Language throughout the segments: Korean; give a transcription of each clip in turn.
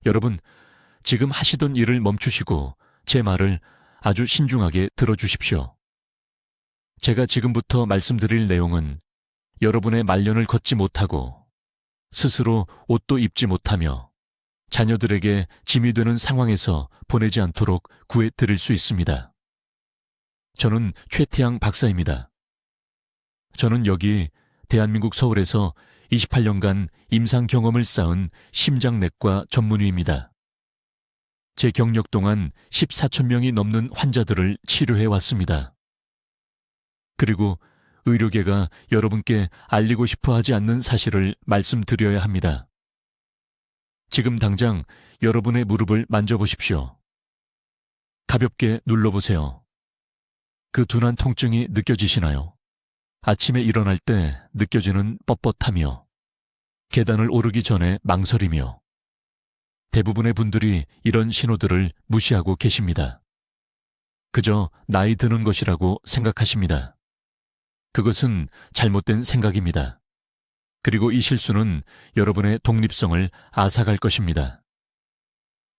여러분, 지금 하시던 일을 멈추시고 제 말을 아주 신중하게 들어주십시오. 제가 지금부터 말씀드릴 내용은 여러분의 말년을 걷지 못하고 스스로 옷도 입지 못하며 자녀들에게 짐이 되는 상황에서 보내지 않도록 구해 드릴 수 있습니다. 저는 최태양 박사입니다. 저는 여기 대한민국 서울에서 28년간 임상 경험을 쌓은 심장내과 전문의입니다. 제 경력 동안 14천 명이 넘는 환자들을 치료해 왔습니다. 그리고 의료계가 여러분께 알리고 싶어 하지 않는 사실을 말씀드려야 합니다. 지금 당장 여러분의 무릎을 만져보십시오. 가볍게 눌러보세요. 그 둔한 통증이 느껴지시나요? 아침에 일어날 때 느껴지는 뻣뻣함이요. 계단을 오르기 전에 망설이며. 대부분의 분들이 이런 신호들을 무시하고 계십니다. 그저 나이 드는 것이라고 생각하십니다. 그것은 잘못된 생각입니다. 그리고 이 실수는 여러분의 독립성을 앗아갈 것입니다.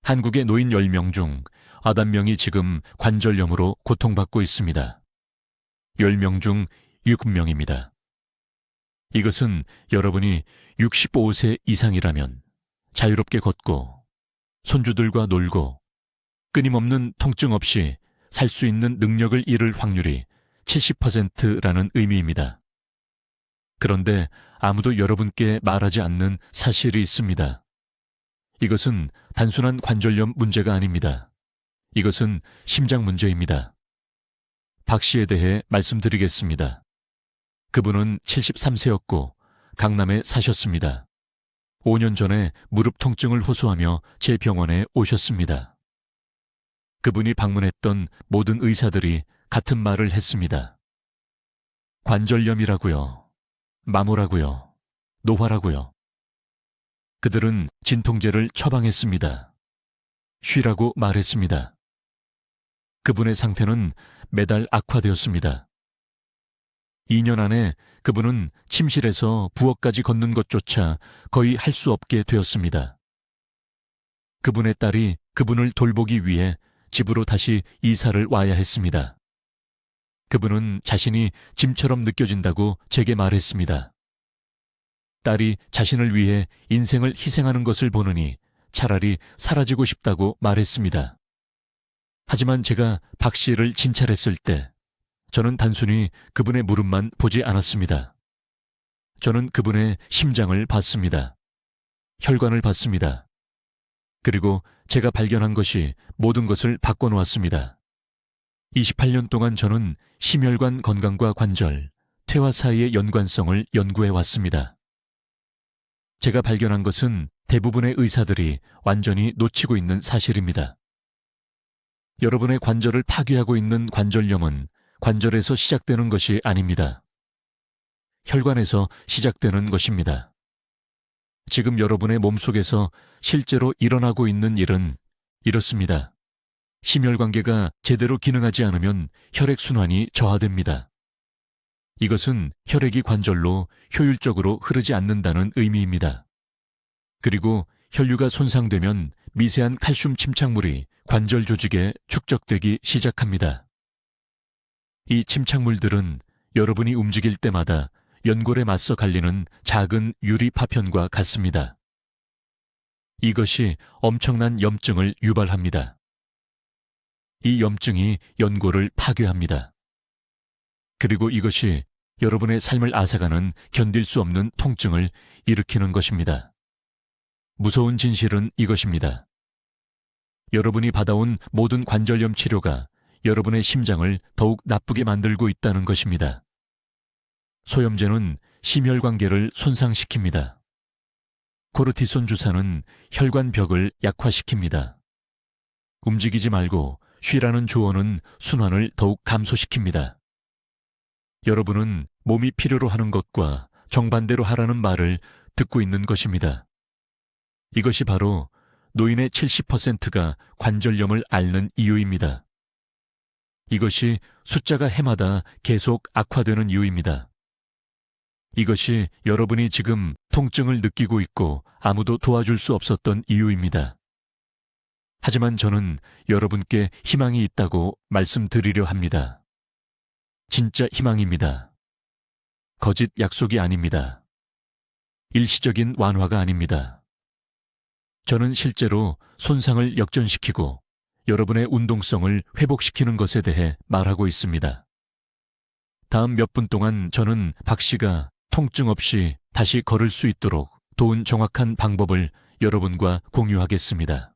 한국의 노인 10명 중 9명이 지금 관절염으로 고통받고 있습니다. 10명 중 7명입니다. 이것은 여러분이 65세 이상이라면 자유롭게 걷고 손주들과 놀고 끊임없는 통증 없이 살 수 있는 능력을 잃을 확률이 70%라는 의미입니다. 그런데 아무도 여러분께 말하지 않는 사실이 있습니다. 이것은 단순한 관절염 문제가 아닙니다. 이것은 심장 문제입니다. 박 씨에 대해 말씀드리겠습니다. 그분은 73세였고 강남에 사셨습니다. 5년 전에 무릎 통증을 호소하며 제 병원에 오셨습니다. 그분이 방문했던 모든 의사들이 같은 말을 했습니다. 관절염이라고요. 마모라고요. 노화라고요. 그들은 진통제를 처방했습니다. 쉬라고 말했습니다. 그분의 상태는 매달 악화되었습니다. 2년 안에 그분은 침실에서 부엌까지 걷는 것조차 거의 할 수 없게 되었습니다. 그분의 딸이 그분을 돌보기 위해 집으로 다시 이사를 와야 했습니다. 그분은 자신이 짐처럼 느껴진다고 제게 말했습니다. 딸이 자신을 위해 인생을 희생하는 것을 보느니 차라리 사라지고 싶다고 말했습니다. 하지만 제가 박 씨를 진찰했을 때 저는 단순히 그분의 무릎만 보지 않았습니다. 저는 그분의 심장을 봤습니다. 혈관을 봤습니다. 그리고 제가 발견한 것이 모든 것을 바꿔놓았습니다. 28년 동안 저는 심혈관 건강과 관절, 퇴화 사이의 연관성을 연구해 왔습니다. 제가 발견한 것은 대부분의 의사들이 완전히 놓치고 있는 사실입니다. 여러분의 관절을 파괴하고 있는 관절염은 관절에서 시작되는 것이 아닙니다. 혈관에서 시작되는 것입니다. 지금 여러분의 몸속에서 실제로 일어나고 있는 일은 이렇습니다. 심혈관계가 제대로 기능하지 않으면 혈액순환이 저하됩니다. 이것은 혈액이 관절로 효율적으로 흐르지 않는다는 의미입니다. 그리고 혈류가 손상되면 미세한 칼슘 침착물이 관절 조직에 축적되기 시작합니다. 이 침착물들은 여러분이 움직일 때마다 연골에 맞서 갈리는 작은 유리 파편과 같습니다. 이것이 엄청난 염증을 유발합니다. 이 염증이 연골을 파괴합니다. 그리고 이것이 여러분의 삶을 앗아가는 견딜 수 없는 통증을 일으키는 것입니다. 무서운 진실은 이것입니다. 여러분이 받아온 모든 관절염 치료가 여러분의 심장을 더욱 나쁘게 만들고 있다는 것입니다. 소염제는 심혈관계를 손상시킵니다. 코르티손 주사는 혈관벽을 약화시킵니다. 움직이지 말고 쉬라는 조언은 순환을 더욱 감소시킵니다. 여러분은 몸이 필요로 하는 것과 정반대로 하라는 말을 듣고 있는 것입니다. 이것이 바로 노인의 70%가 관절염을 앓는 이유입니다. 이것이 숫자가 해마다 계속 악화되는 이유입니다. 이것이 여러분이 지금 통증을 느끼고 있고 아무도 도와줄 수 없었던 이유입니다. 하지만 저는 여러분께 희망이 있다고 말씀드리려 합니다. 진짜 희망입니다. 거짓 약속이 아닙니다. 일시적인 완화가 아닙니다. 저는 실제로 손상을 역전시키고 여러분의 운동성을 회복시키는 것에 대해 말하고 있습니다. 다음 몇 분 동안 저는 박 씨가 통증 없이 다시 걸을 수 있도록 도운 정확한 방법을 여러분과 공유하겠습니다.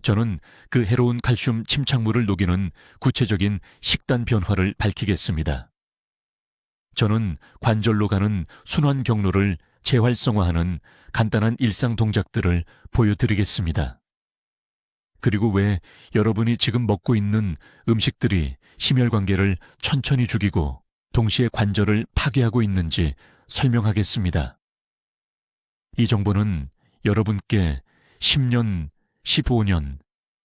저는 그 해로운 칼슘 침착물을 녹이는 구체적인 식단 변화를 밝히겠습니다. 저는 관절로 가는 순환 경로를 재활성화하는 간단한 일상 동작들을 보여드리겠습니다. 그리고 왜 여러분이 지금 먹고 있는 음식들이 심혈관계를 천천히 죽이고 동시에 관절을 파괴하고 있는지 설명하겠습니다. 이 정보는 여러분께 10년, 15년,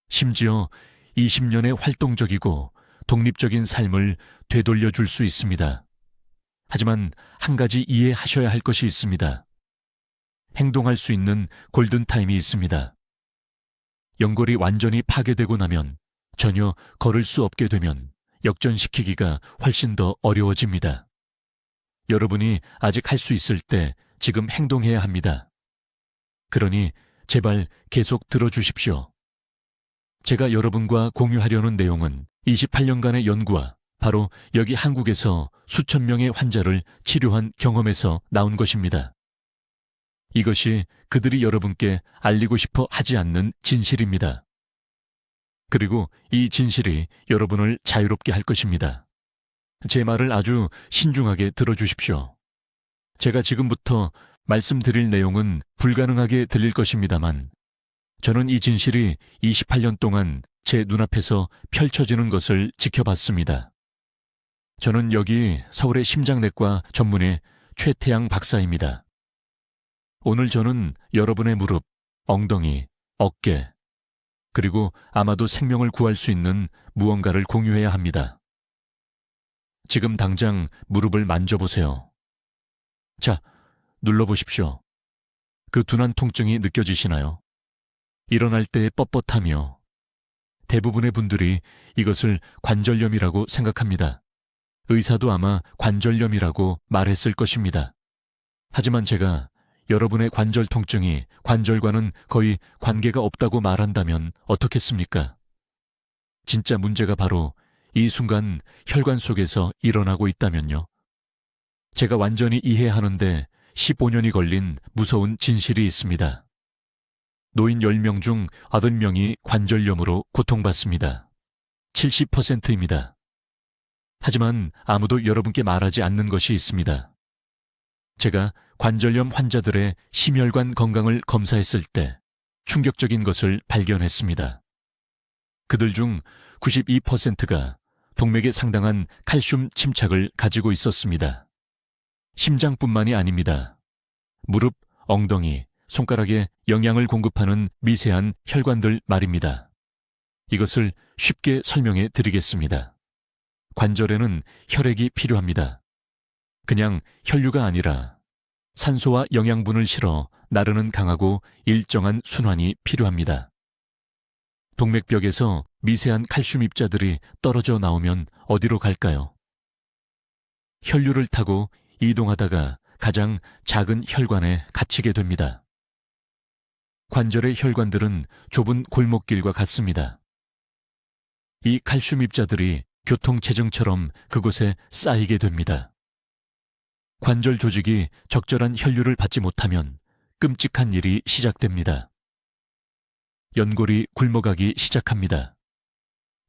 심지어 20년의 활동적이고 독립적인 삶을 되돌려 줄 수 있습니다. 하지만 한 가지 이해하셔야 할 것이 있습니다. 행동할 수 있는 골든타임이 있습니다. 연골이 완전히 파괴되고 나면, 전혀 걸을 수 없게 되면 역전시키기가 훨씬 더 어려워집니다. 여러분이 아직 할 수 있을 때 지금 행동해야 합니다. 그러니 제발 계속 들어주십시오. 제가 여러분과 공유하려는 내용은 28년간의 연구와 바로 여기 한국에서 수천 명의 환자를 치료한 경험에서 나온 것입니다. 이것이 그들이 여러분께 알리고 싶어 하지 않는 진실입니다. 그리고 이 진실이 여러분을 자유롭게 할 것입니다. 제 말을 아주 신중하게 들어주십시오. 제가 지금부터 말씀드릴 내용은 불가능하게 들릴 것입니다만, 저는 이 진실이 28년 동안 제 눈앞에서 펼쳐지는 것을 지켜봤습니다. 저는 여기 서울의 심장내과 전문의 최태양 박사입니다. 오늘 저는 여러분의 무릎, 엉덩이, 어깨, 그리고 아마도 생명을 구할 수 있는 무언가를 공유해야 합니다. 지금 당장 무릎을 만져보세요. 자, 눌러보십시오. 그 둔한 통증이 느껴지시나요? 일어날 때의 뻣뻣하며 대부분의 분들이 이것을 관절염이라고 생각합니다. 의사도 아마 관절염이라고 말했을 것입니다. 하지만 제가 여러분의 관절 통증이 관절과는 거의 관계가 없다고 말한다면 어떻겠습니까? 진짜 문제가 바로 이 순간 혈관 속에서 일어나고 있다면요. 제가 완전히 이해하는데 15년이 걸린 무서운 진실이 있습니다. 노인 10명 중 80명이 관절염으로 고통받습니다. 70%입니다. 하지만 아무도 여러분께 말하지 않는 것이 있습니다. 제가 관절염 환자들의 심혈관 건강을 검사했을 때 충격적인 것을 발견했습니다. 그들 중 92%가 동맥에 상당한 칼슘 침착을 가지고 있었습니다. 심장뿐만이 아닙니다. 무릎, 엉덩이, 손가락에 영양을 공급하는 미세한 혈관들 말입니다. 이것을 쉽게 설명해 드리겠습니다. 관절에는 혈액이 필요합니다. 그냥 혈류가 아니라 산소와 영양분을 실어 나르는 강하고 일정한 순환이 필요합니다. 동맥벽에서 미세한 칼슘 입자들이 떨어져 나오면 어디로 갈까요? 혈류를 타고 이동하다가 가장 작은 혈관에 갇히게 됩니다. 관절의 혈관들은 좁은 골목길과 같습니다. 이 칼슘 입자들이 교통체증처럼 그곳에 쌓이게 됩니다. 관절 조직이 적절한 혈류를 받지 못하면 끔찍한 일이 시작됩니다. 연골이 굶어가기 시작합니다.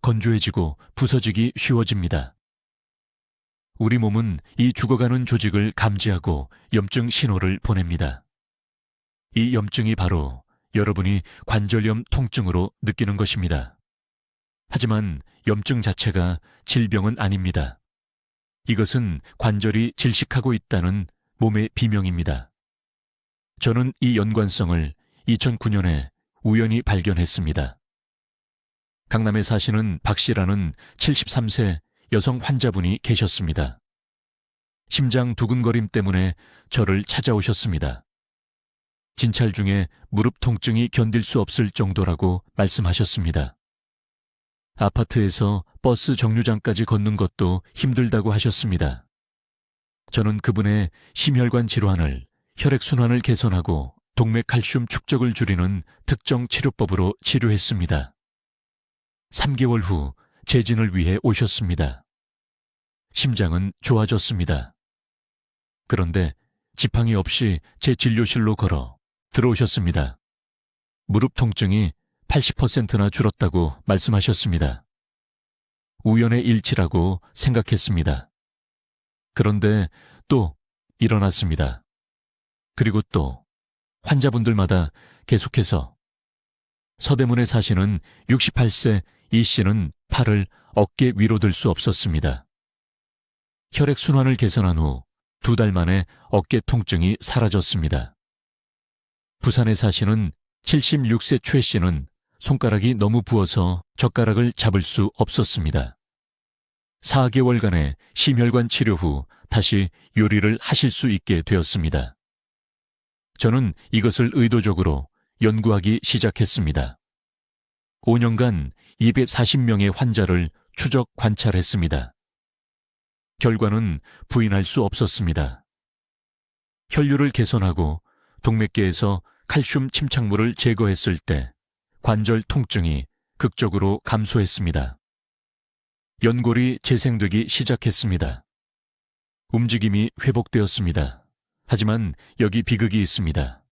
건조해지고 부서지기 쉬워집니다. 우리 몸은 이 죽어가는 조직을 감지하고 염증 신호를 보냅니다. 이 염증이 바로 여러분이 관절염 통증으로 느끼는 것입니다. 하지만 염증 자체가 질병은 아닙니다. 이것은 관절이 질식하고 있다는 몸의 비명입니다. 저는 이 연관성을 2009년에 우연히 발견했습니다. 강남에 사시는 박 씨라는 73세 여성 환자분이 계셨습니다. 심장 두근거림 때문에 저를 찾아오셨습니다. 진찰 중에 무릎 통증이 견딜 수 없을 정도라고 말씀하셨습니다. 아파트에서 버스 정류장까지 걷는 것도 힘들다고 하셨습니다. 저는 그분의 심혈관 질환을 혈액순환을 개선하고 동맥칼슘 축적을 줄이는 특정 치료법으로 치료했습니다. 3개월 후 재진을 위해 오셨습니다. 심장은 좋아졌습니다. 그런데 지팡이 없이 제 진료실로 걸어 들어오셨습니다. 무릎 통증이 80%나 줄었다고 말씀하셨습니다. 우연의 일치라고 생각했습니다. 그런데 또 일어났습니다. 그리고 또 환자분들마다 계속해서 서대문에 사시는 68세 이 씨는 팔을 어깨 위로 들 수 없었습니다. 혈액순환을 개선한 후 2달 만에 어깨 통증이 사라졌습니다. 부산에 사시는 76세 최 씨는 손가락이 너무 부어서 젓가락을 잡을 수 없었습니다. 4개월간의 심혈관 치료 후 다시 요리를 하실 수 있게 되었습니다. 저는 이것을 의도적으로 연구하기 시작했습니다. 5년간 240명의 환자를 추적 관찰했습니다. 결과는 부인할 수 없었습니다. 혈류를 개선하고 동맥계에서 칼슘 침착물을 제거했을 때 관절 통증이 극적으로 감소했습니다. 연골이 재생되기 시작했습니다. 움직임이 회복되었습니다. 하지만 여기 비극이 있습니다.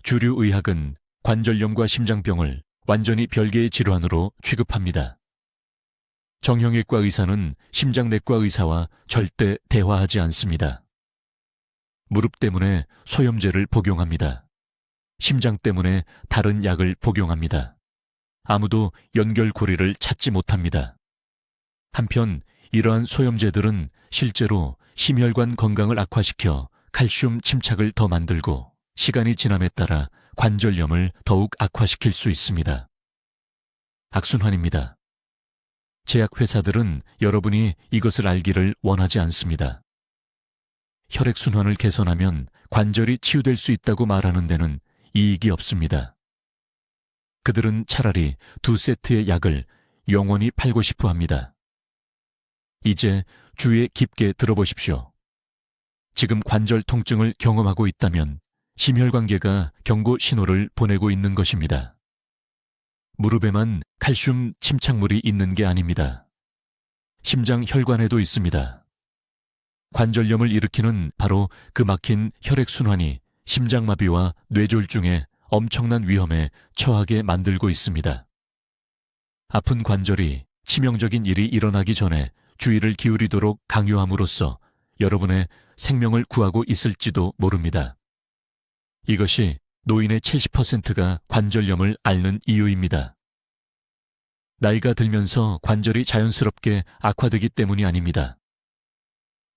주류 의학은 관절염과 심장병을 완전히 별개의 질환으로 취급합니다. 정형외과 의사는 심장내과 의사와 절대 대화하지 않습니다. 무릎 때문에 소염제를 복용합니다. 심장 때문에 다른 약을 복용합니다. 아무도 연결고리를 찾지 못합니다. 한편 이러한 소염제들은 실제로 심혈관 건강을 악화시켜 칼슘 침착을 더 만들고 시간이 지남에 따라 관절염을 더욱 악화시킬 수 있습니다. 악순환입니다. 제약회사들은 여러분이 이것을 알기를 원하지 않습니다. 혈액순환을 개선하면 관절이 치유될 수 있다고 말하는 데는 이익이 없습니다. 그들은 차라리 2세트의 약을 영원히 팔고 싶어 합니다. 이제 주의에 깊게 들어보십시오. 지금 관절 통증을 경험하고 있다면 심혈관계가 경고 신호를 보내고 있는 것입니다. 무릎에만 칼슘 침착물이 있는 게 아닙니다. 심장 혈관에도 있습니다. 관절염을 일으키는 바로 그 막힌 혈액순환이 심장마비와 뇌졸중에 엄청난 위험에 처하게 만들고 있습니다. 아픈 관절이 치명적인 일이 일어나기 전에 주의를 기울이도록 강요함으로써 여러분의 생명을 구하고 있을지도 모릅니다. 이것이 노인의 70%가 관절염을 앓는 이유입니다. 나이가 들면서 관절이 자연스럽게 악화되기 때문이 아닙니다.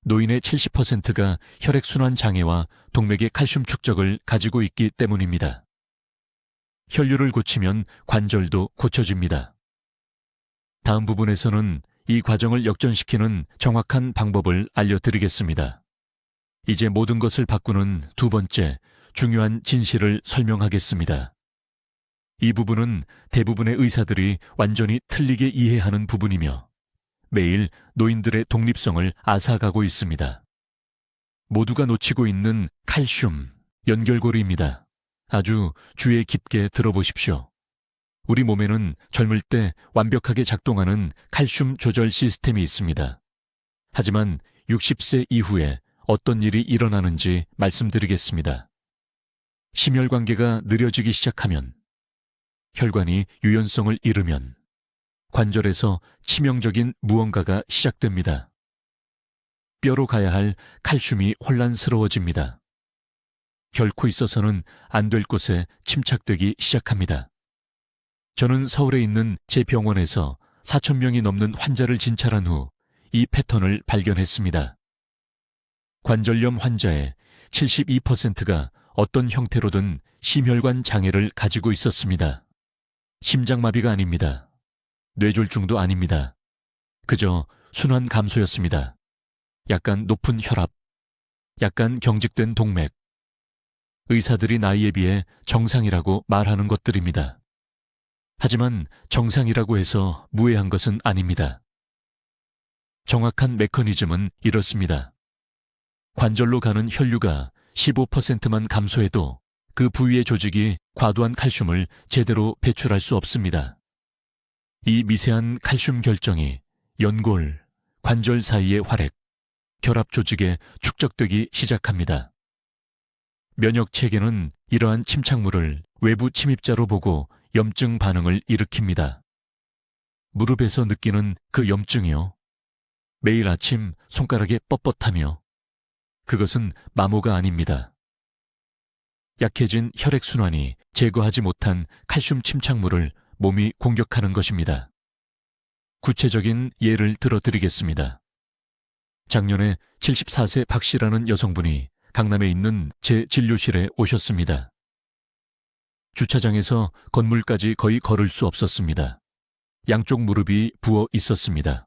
노인의 70%가 혈액순환 장애와 동맥의 칼슘 축적을 가지고 있기 때문입니다. 혈류를 고치면 관절도 고쳐집니다. 다음 부분에서는 이 과정을 역전시키는 정확한 방법을 알려드리겠습니다. 이제 모든 것을 바꾸는 두 번째 중요한 진실을 설명하겠습니다. 이 부분은 대부분의 의사들이 완전히 틀리게 이해하는 부분이며 매일 노인들의 독립성을 앗아가고 있습니다. 모두가 놓치고 있는 칼슘, 연결고리입니다. 아주 주의 깊게 들어보십시오. 우리 몸에는 젊을 때 완벽하게 작동하는 칼슘 조절 시스템이 있습니다. 하지만 60세 이후에 어떤 일이 일어나는지 말씀드리겠습니다. 심혈관계가 느려지기 시작하면, 혈관이 유연성을 잃으면, 관절에서 치명적인 무언가가 시작됩니다. 뼈로 가야 할 칼슘이 혼란스러워집니다. 결코 있어서는 안 될 곳에 침착되기 시작합니다. 저는 서울에 있는 제 병원에서 4,000명이 넘는 환자를 진찰한 후 이 패턴을 발견했습니다. 관절염 환자의 72%가 어떤 형태로든 심혈관 장애를 가지고 있었습니다. 심장마비가 아닙니다. 뇌졸중도 아닙니다. 그저 순환 감소였습니다. 약간 높은 혈압, 약간 경직된 동맥, 의사들이 나이에 비해 정상이라고 말하는 것들입니다. 하지만 정상이라고 해서 무해한 것은 아닙니다. 정확한 메커니즘은 이렇습니다. 관절로 가는 혈류가 15%만 감소해도 그 부위의 조직이 과도한 칼슘을 제대로 배출할 수 없습니다. 이 미세한 칼슘 결정이 연골, 관절 사이의 활액, 결합 조직에 축적되기 시작합니다. 면역 체계는 이러한 침착물을 외부 침입자로 보고 염증 반응을 일으킵니다. 무릎에서 느끼는 그 염증이요. 매일 아침 손가락에 뻣뻣하며 그것은 마모가 아닙니다. 약해진 혈액순환이 제거하지 못한 칼슘 침착물을 몸이 공격하는 것입니다. 구체적인 예를 들어드리겠습니다. 작년에 74세 박 씨라는 여성분이 강남에 있는 제 진료실에 오셨습니다. 주차장에서 건물까지 거의 걸을 수 없었습니다. 양쪽 무릎이 부어 있었습니다.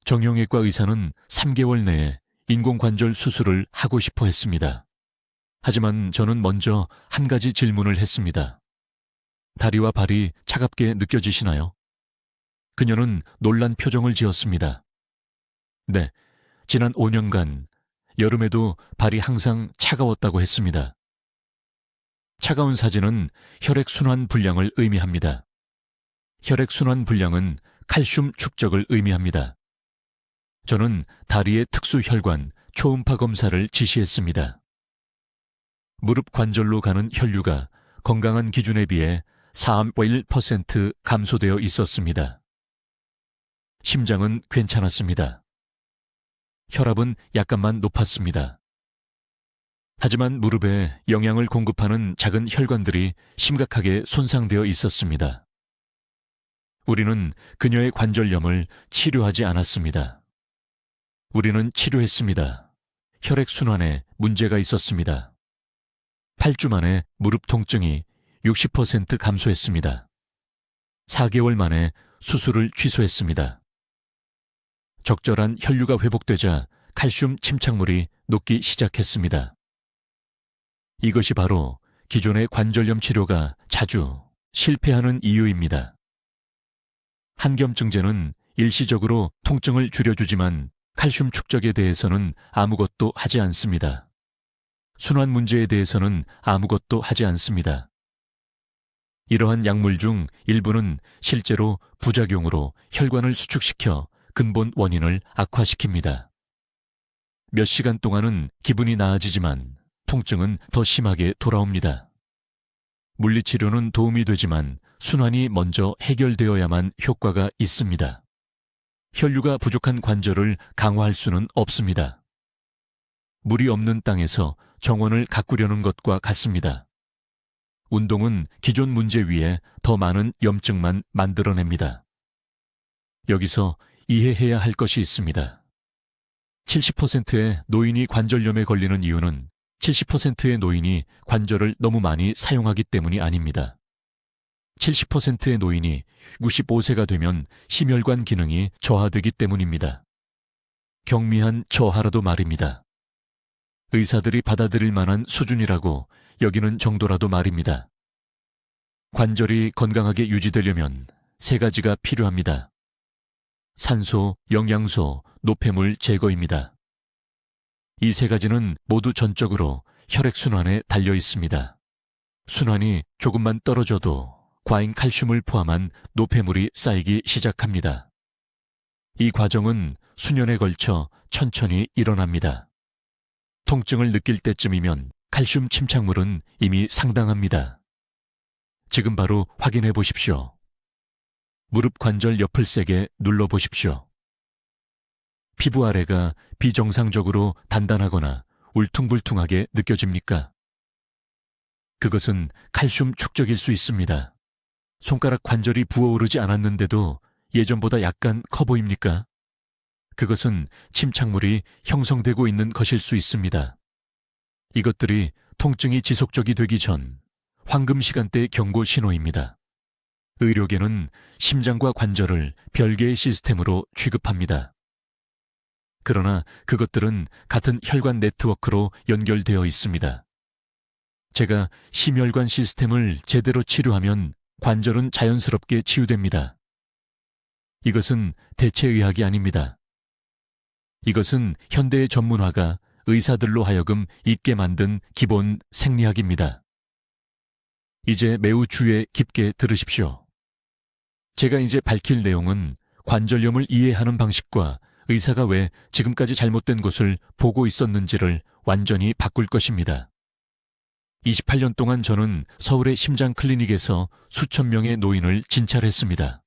정형외과 의사는 3개월 내에 인공관절 수술을 하고 싶어 했습니다. 하지만 저는 먼저 한 가지 질문을 했습니다. 다리와 발이 차갑게 느껴지시나요? 그녀는 놀란 표정을 지었습니다. 네, 지난 5년간 여름에도 발이 항상 차가웠다고 했습니다. 차가운 사진은 혈액순환 불량을 의미합니다. 혈액순환 불량은 칼슘 축적을 의미합니다. 저는 다리의 특수혈관 초음파 검사를 지시했습니다. 무릎 관절로 가는 혈류가 건강한 기준에 비해 4.1% 감소되어 있었습니다. 심장은 괜찮았습니다. 혈압은 약간만 높았습니다. 하지만 무릎에 영양을 공급하는 작은 혈관들이 심각하게 손상되어 있었습니다. 우리는 그녀의 관절염을 치료하지 않았습니다. 우리는 치료했습니다. 혈액순환에 문제가 있었습니다. 8주 만에 무릎 통증이 60% 감소했습니다. 4개월 만에 수술을 취소했습니다. 적절한 혈류가 회복되자 칼슘 침착물이 녹기 시작했습니다. 이것이 바로 기존의 관절염 치료가 자주 실패하는 이유입니다. 한겸증제는 일시적으로 통증을 줄여주지만 칼슘 축적에 대해서는 아무것도 하지 않습니다. 순환 문제에 대해서는 아무것도 하지 않습니다. 이러한 약물 중 일부는 실제로 부작용으로 혈관을 수축시켜 근본 원인을 악화시킵니다. 몇 시간 동안은 기분이 나아지지만 통증은 더 심하게 돌아옵니다. 물리치료는 도움이 되지만 순환이 먼저 해결되어야만 효과가 있습니다. 혈류가 부족한 관절을 강화할 수는 없습니다. 물이 없는 땅에서 정원을 가꾸려는 것과 같습니다. 운동은 기존 문제 위에 더 많은 염증만 만들어냅니다. 여기서 이해해야 할 것이 있습니다. 70%의 노인이 관절염에 걸리는 이유는 70%의 노인이 관절을 너무 많이 사용하기 때문이 아닙니다. 70%의 노인이 65세가 되면 심혈관 기능이 저하되기 때문입니다. 경미한 저하라도 말입니다. 의사들이 받아들일 만한 수준이라고 여기는 정도라도 말입니다. 관절이 건강하게 유지되려면 3가지가 필요합니다. 산소, 영양소, 노폐물 제거입니다. 이 3가지는 모두 전적으로 혈액순환에 달려 있습니다. 순환이 조금만 떨어져도 과잉 칼슘을 포함한 노폐물이 쌓이기 시작합니다. 이 과정은 수년에 걸쳐 천천히 일어납니다. 통증을 느낄 때쯤이면 칼슘 침착물은 이미 상당합니다. 지금 바로 확인해 보십시오. 무릎 관절 옆을 세게 눌러 보십시오. 피부 아래가 비정상적으로 단단하거나 울퉁불퉁하게 느껴집니까? 그것은 칼슘 축적일 수 있습니다. 손가락 관절이 부어오르지 않았는데도 예전보다 약간 커 보입니까? 그것은 침착물이 형성되고 있는 것일 수 있습니다. 이것들이 통증이 지속적이 되기 전 황금 시간대 경고 신호입니다. 의료계는 심장과 관절을 별개의 시스템으로 취급합니다. 그러나 그것들은 같은 혈관 네트워크로 연결되어 있습니다. 제가 심혈관 시스템을 제대로 치료하면 관절은 자연스럽게 치유됩니다. 이것은 대체의학이 아닙니다. 이것은 현대의 전문화가 의사들로 하여금 잊게 만든 기본 생리학입니다. 이제 매우 주의 깊게 들으십시오. 제가 이제 밝힐 내용은 관절염을 이해하는 방식과 의사가 왜 지금까지 잘못된 것을 보고 있었는지를 완전히 바꿀 것입니다. 28년 동안 저는 서울의 심장 클리닉에서 수천 명의 노인을 진찰했습니다.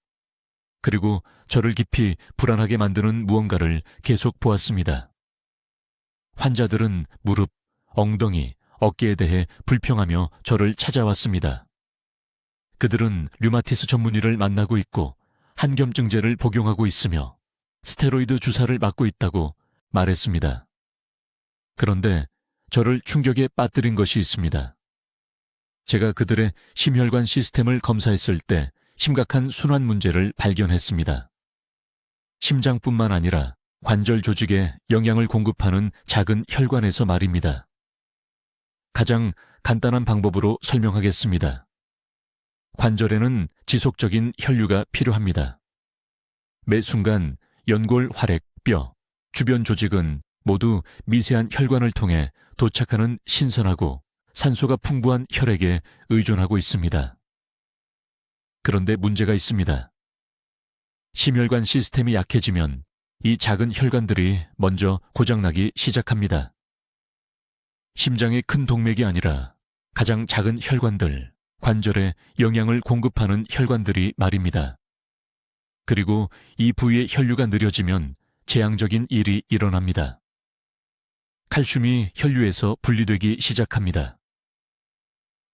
그리고 저를 깊이 불안하게 만드는 무언가를 계속 보았습니다. 환자들은 무릎, 엉덩이, 어깨에 대해 불평하며 저를 찾아왔습니다. 그들은 류마티스 전문의를 만나고 있고 한겸증제를 복용하고 있으며 스테로이드 주사를 맞고 있다고 말했습니다. 그런데 저를 충격에 빠뜨린 것이 있습니다. 제가 그들의 심혈관 시스템을 검사했을 때 심각한 순환 문제를 발견했습니다. 심장뿐만 아니라 관절 조직에 영양을 공급하는 작은 혈관에서 말입니다. 가장 간단한 방법으로 설명하겠습니다. 관절에는 지속적인 혈류가 필요합니다. 매 순간 연골, 활액, 뼈, 주변 조직은 모두 미세한 혈관을 통해 도착하는 신선하고 산소가 풍부한 혈액에 의존하고 있습니다. 그런데 문제가 있습니다. 심혈관 시스템이 약해지면 이 작은 혈관들이 먼저 고장나기 시작합니다. 심장의 큰 동맥이 아니라 가장 작은 혈관들, 관절에 영양을 공급하는 혈관들이 말입니다. 그리고 이 부위의 혈류가 느려지면 재앙적인 일이 일어납니다. 칼슘이 혈류에서 분리되기 시작합니다.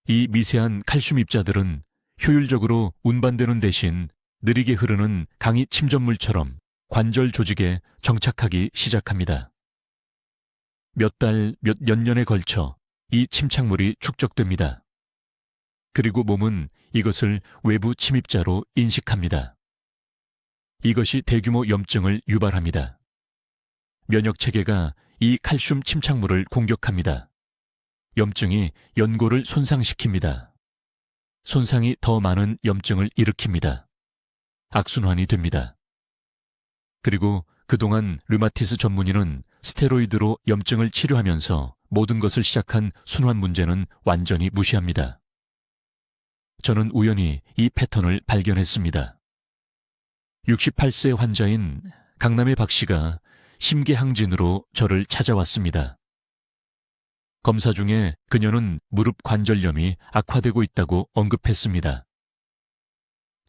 이 미세한 칼슘 입자들은 효율적으로 운반되는 대신 느리게 흐르는 강이 침전물처럼 관절 조직에 정착하기 시작합니다. 몇 달, 몇 년에 걸쳐 이 침착물이 축적됩니다. 그리고 몸은 이것을 외부 침입자로 인식합니다. 이것이 대규모 염증을 유발합니다. 면역체계가 이 칼슘 침착물을 공격합니다. 염증이 연골을 손상시킵니다. 손상이 더 많은 염증을 일으킵니다. 악순환이 됩니다. 그리고 그동안 류마티스 전문의는 스테로이드로 염증을 치료하면서 모든 것을 시작한 순환 문제는 완전히 무시합니다. 저는 우연히 이 패턴을 발견했습니다. 68세 환자인 강남의 박 씨가 심계항진으로 저를 찾아왔습니다. 검사 중에 그녀는 무릎 관절염이 악화되고 있다고 언급했습니다.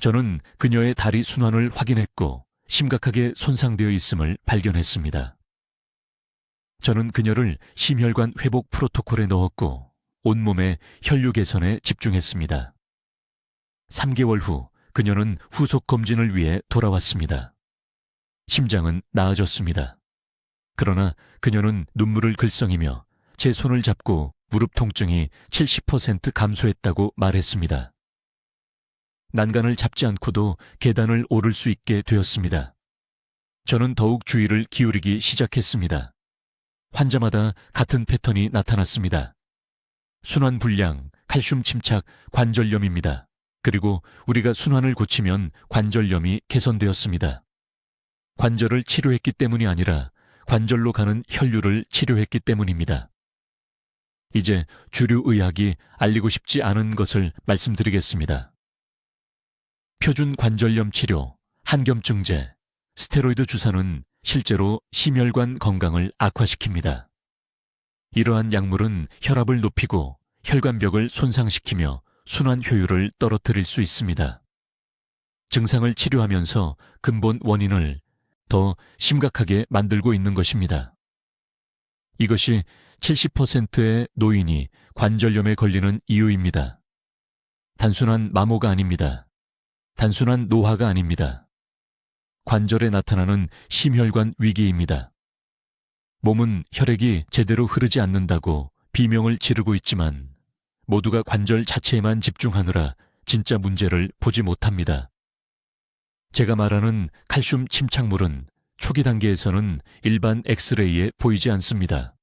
저는 그녀의 다리 순환을 확인했고 심각하게 손상되어 있음을 발견했습니다. 저는 그녀를 심혈관 회복 프로토콜에 넣었고 온몸의 혈류 개선에 집중했습니다. 3개월 후 그녀는 후속 검진을 위해 돌아왔습니다. 심장은 나아졌습니다. 그러나 그녀는 눈물을 글썽이며 제 손을 잡고 무릎 통증이 70% 감소했다고 말했습니다. 난간을 잡지 않고도 계단을 오를 수 있게 되었습니다. 저는 더욱 주의를 기울이기 시작했습니다. 환자마다 같은 패턴이 나타났습니다. 순환 불량, 칼슘 침착, 관절염입니다. 그리고 우리가 순환을 고치면 관절염이 개선되었습니다. 관절을 치료했기 때문이 아니라 관절로 가는 혈류를 치료했기 때문입니다. 이제 주류 의학이 알리고 싶지 않은 것을 말씀드리겠습니다. 표준 관절염 치료, 한겸증제, 스테로이드 주사는 실제로 심혈관 건강을 악화시킵니다. 이러한 약물은 혈압을 높이고 혈관벽을 손상시키며 순환 효율을 떨어뜨릴 수 있습니다. 증상을 치료하면서 근본 원인을 더 심각하게 만들고 있는 것입니다. 이것이 70%의 노인이 관절염에 걸리는 이유입니다. 단순한 마모가 아닙니다. 단순한 노화가 아닙니다. 관절에 나타나는 심혈관 위기입니다. 몸은 혈액이 제대로 흐르지 않는다고 비명을 지르고 있지만 모두가 관절 자체에만 집중하느라 진짜 문제를 보지 못합니다. 제가 말하는 칼슘 침착물은 초기 단계에서는 일반 엑스레이에 보이지 않습니다.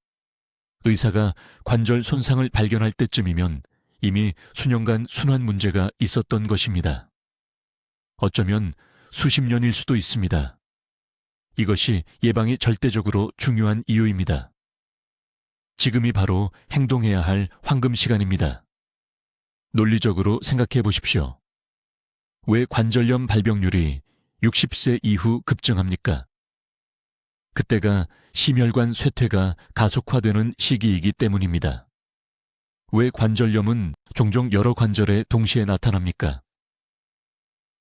의사가 관절 손상을 발견할 때쯤이면 이미 수년간 순환 문제가 있었던 것입니다. 어쩌면 수십 년일 수도 있습니다. 이것이 예방이 절대적으로 중요한 이유입니다. 지금이 바로 행동해야 할 황금 시간입니다. 논리적으로 생각해 보십시오. 왜 관절염 발병률이 60세 이후 급증합니까? 그때가 심혈관 쇠퇴가 가속화되는 시기이기 때문입니다. 왜 관절염은 종종 여러 관절에 동시에 나타납니까?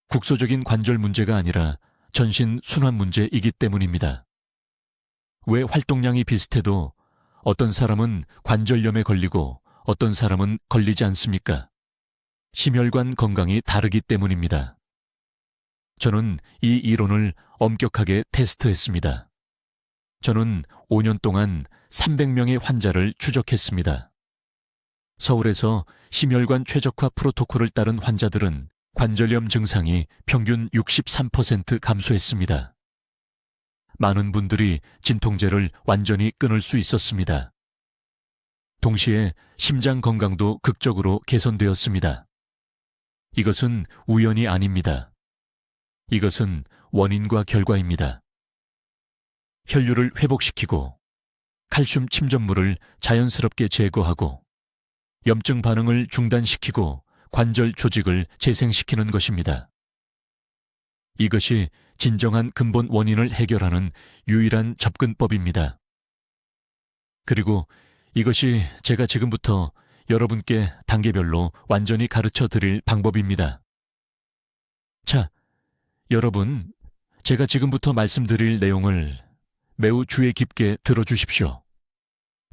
국소적인 관절 문제가 아니라 전신 순환 문제이기 때문입니다. 왜 활동량이 비슷해도 어떤 사람은 관절염에 걸리고 어떤 사람은 걸리지 않습니까? 심혈관 건강이 다르기 때문입니다. 저는 이 이론을 엄격하게 테스트했습니다. 저는 5년 동안 300명의 환자를 추적했습니다. 서울에서 심혈관 최적화 프로토콜을 따른 환자들은 관절염 증상이 평균 63% 감소했습니다. 많은 분들이 진통제를 완전히 끊을 수 있었습니다. 동시에 심장 건강도 극적으로 개선되었습니다. 이것은 우연이 아닙니다. 이것은 원인과 결과입니다. 혈류를 회복시키고 칼슘 침전물을 자연스럽게 제거하고 염증 반응을 중단시키고 관절 조직을 재생시키는 것입니다. 이것이 진정한 근본 원인을 해결하는 유일한 접근법입니다. 그리고 이것이 제가 지금부터 여러분께 단계별로 완전히 가르쳐 드릴 방법입니다. 자, 여러분, 제가 지금부터 말씀드릴 내용을 매우 주의 깊게 들어주십시오.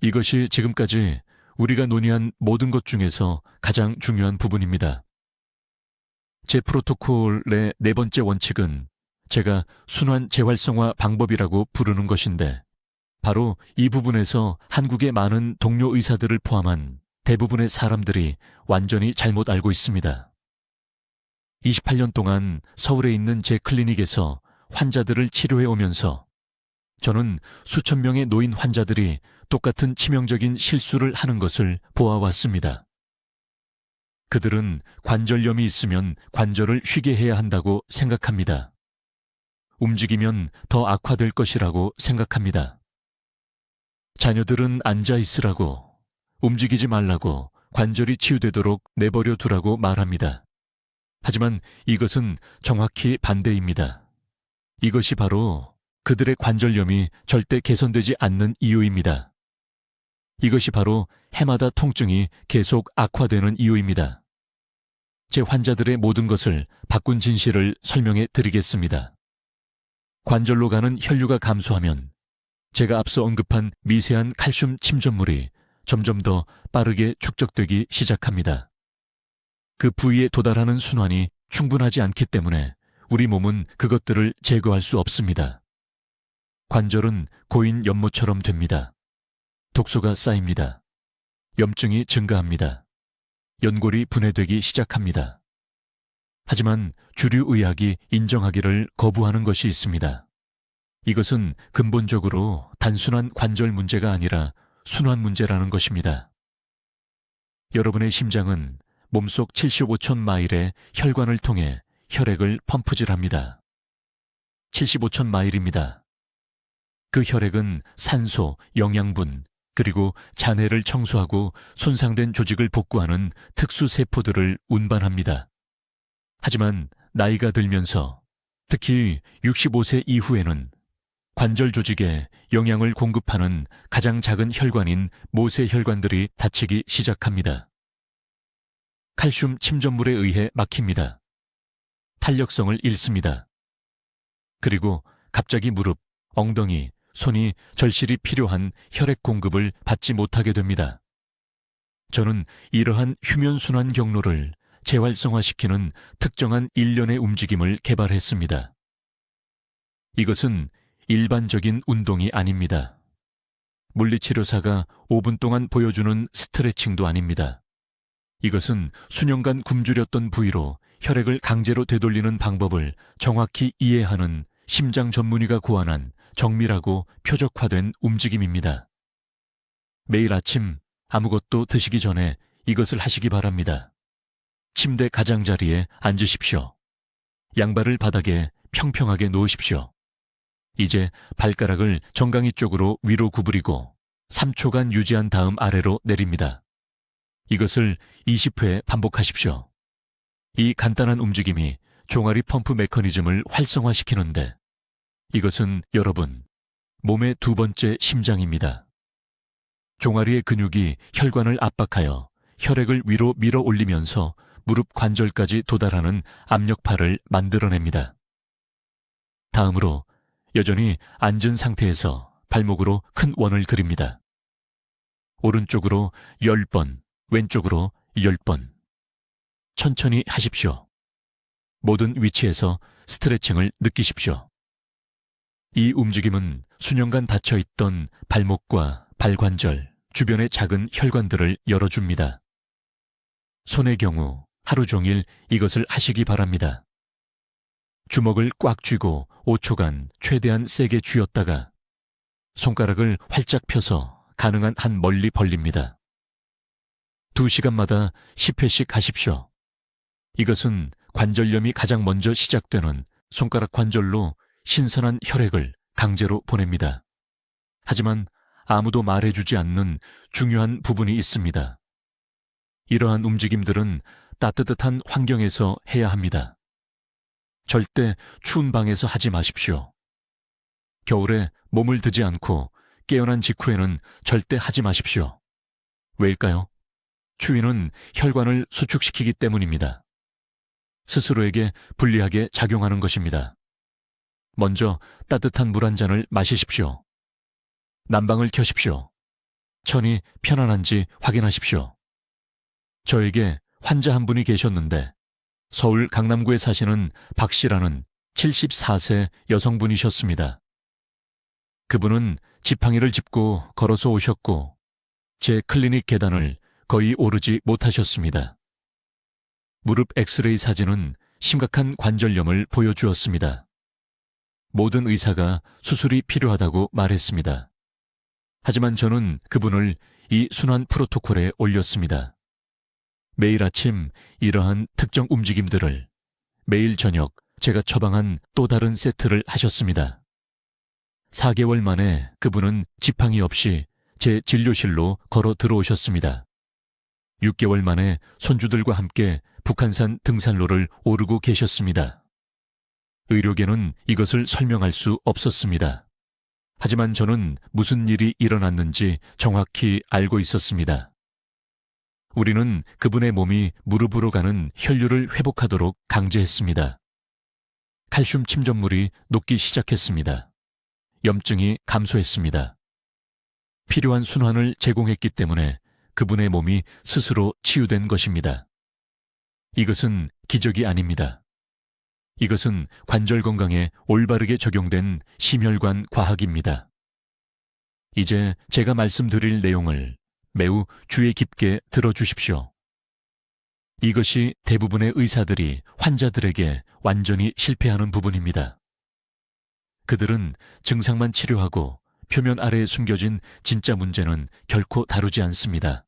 이것이 지금까지 우리가 논의한 모든 것 중에서 가장 중요한 부분입니다. 제 프로토콜의 네 번째 원칙은 제가 순환 재활성화 방법이라고 부르는 것인데, 바로 이 부분에서 한국의 많은 동료 의사들을 포함한 대부분의 사람들이 완전히 잘못 알고 있습니다. 28년 동안 서울에 있는 제 클리닉에서 환자들을 치료해 오면서 저는 수천 명의 노인 환자들이 똑같은 치명적인 실수를 하는 것을 보아왔습니다. 그들은 관절염이 있으면 관절을 쉬게 해야 한다고 생각합니다. 움직이면 더 악화될 것이라고 생각합니다. 자녀들은 앉아 있으라고, 움직이지 말라고, 관절이 치유되도록 내버려 두라고 말합니다. 하지만 이것은 정확히 반대입니다. 이것이 바로 그들의 관절염이 절대 개선되지 않는 이유입니다. 이것이 바로 해마다 통증이 계속 악화되는 이유입니다. 제 환자들의 모든 것을 바꾼 진실을 설명해 드리겠습니다. 관절로 가는 혈류가 감소하면 제가 앞서 언급한 미세한 칼슘 침전물이 점점 더 빠르게 축적되기 시작합니다. 그 부위에 도달하는 순환이 충분하지 않기 때문에 우리 몸은 그것들을 제거할 수 없습니다. 관절은 고인 연못처럼 됩니다. 독소가 쌓입니다. 염증이 증가합니다. 연골이 분해되기 시작합니다. 하지만 주류 의학이 인정하기를 거부하는 것이 있습니다. 이것은 근본적으로 단순한 관절 문제가 아니라 순환 문제라는 것입니다. 여러분의 심장은 몸속 75천 마일의 혈관을 통해 혈액을 펌프질합니다. 75천 마일입니다. 그 혈액은 산소, 영양분, 그리고 잔해를 청소하고 손상된 조직을 복구하는 특수 세포들을 운반합니다. 하지만 나이가 들면서, 특히 65세 이후에는 관절 조직에 영양을 공급하는 가장 작은 혈관인 모세혈관들이 닫히기 시작합니다. 칼슘 침전물에 의해 막힙니다. 탄력성을 잃습니다. 그리고 갑자기 무릎, 엉덩이, 손이 절실히 필요한 혈액 공급을 받지 못하게 됩니다. 저는 이러한 휴면순환 경로를 재활성화시키는 특정한 일련의 움직임을 개발했습니다. 이것은 일반적인 운동이 아닙니다. 물리치료사가 5분 동안 보여주는 스트레칭도 아닙니다. 이것은 수년간 굶주렸던 부위로 혈액을 강제로 되돌리는 방법을 정확히 이해하는 심장 전문의가 고안한 정밀하고 표적화된 움직임입니다. 매일 아침 아무것도 드시기 전에 이것을 하시기 바랍니다. 침대 가장자리에 앉으십시오. 양발을 바닥에 평평하게 놓으십시오. 이제 발가락을 정강이 쪽으로 위로 구부리고 3초간 유지한 다음 아래로 내립니다. 이것을 20회 반복하십시오. 이 간단한 움직임이 종아리 펌프 메커니즘을 활성화시키는데 이것은 여러분, 몸의 두 번째 심장입니다. 종아리의 근육이 혈관을 압박하여 혈액을 위로 밀어 올리면서 무릎 관절까지 도달하는 압력파를 만들어냅니다. 다음으로 여전히 앉은 상태에서 발목으로 큰 원을 그립니다. 오른쪽으로 10번, 왼쪽으로 10번. 천천히 하십시오. 모든 위치에서 스트레칭을 느끼십시오. 이 움직임은 수년간 닫혀있던 발목과 발관절, 주변의 작은 혈관들을 열어줍니다. 손의 경우 하루 종일 이것을 하시기 바랍니다. 주먹을 꽉 쥐고 5초간 최대한 세게 쥐었다가 손가락을 활짝 펴서 가능한 한 멀리 벌립니다. 2시간마다 10회씩 하십시오. 이것은 관절염이 가장 먼저 시작되는 손가락 관절로 신선한 혈액을 강제로 보냅니다. 하지만 아무도 말해주지 않는 중요한 부분이 있습니다. 이러한 움직임들은 따뜻한 환경에서 해야 합니다. 절대 추운 방에서 하지 마십시오. 겨울에 몸을 드지 않고 깨어난 직후에는 절대 하지 마십시오. 왜일까요? 추위는 혈관을 수축시키기 때문입니다. 스스로에게 불리하게 작용하는 것입니다. 먼저 따뜻한 물 한 잔을 마시십시오. 난방을 켜십시오. 천이 편안한지 확인하십시오. 저에게 환자 한 분이 계셨는데 서울 강남구에 사시는 박 씨라는 74세 여성분이셨습니다. 그분은 지팡이를 짚고 걸어서 오셨고 제 클리닉 계단을 거의 오르지 못하셨습니다. 무릎 엑스레이 사진은 심각한 관절염을 보여주었습니다. 모든 의사가 수술이 필요하다고 말했습니다. 하지만 저는 그분을 이 순환 프로토콜에 올렸습니다. 매일 아침 이러한 특정 움직임들을 매일 저녁 제가 처방한 또 다른 세트를 하셨습니다. 4개월 만에 그분은 지팡이 없이 제 진료실로 걸어 들어오셨습니다. 6개월 만에 손주들과 함께 북한산 등산로를 오르고 계셨습니다. 의료계는 이것을 설명할 수 없었습니다. 하지만 저는 무슨 일이 일어났는지 정확히 알고 있었습니다. 우리는 그분의 몸이 무릎으로 가는 혈류를 회복하도록 강제했습니다. 칼슘 침전물이 녹기 시작했습니다. 염증이 감소했습니다. 필요한 순환을 제공했기 때문에 그분의 몸이 스스로 치유된 것입니다. 이것은 기적이 아닙니다. 이것은 관절 건강에 올바르게 적용된 심혈관 과학입니다. 이제 제가 말씀드릴 내용을 매우 주의 깊게 들어주십시오. 이것이 대부분의 의사들이 환자들에게 완전히 실패하는 부분입니다. 그들은 증상만 치료하고 표면 아래에 숨겨진 진짜 문제는 결코 다루지 않습니다.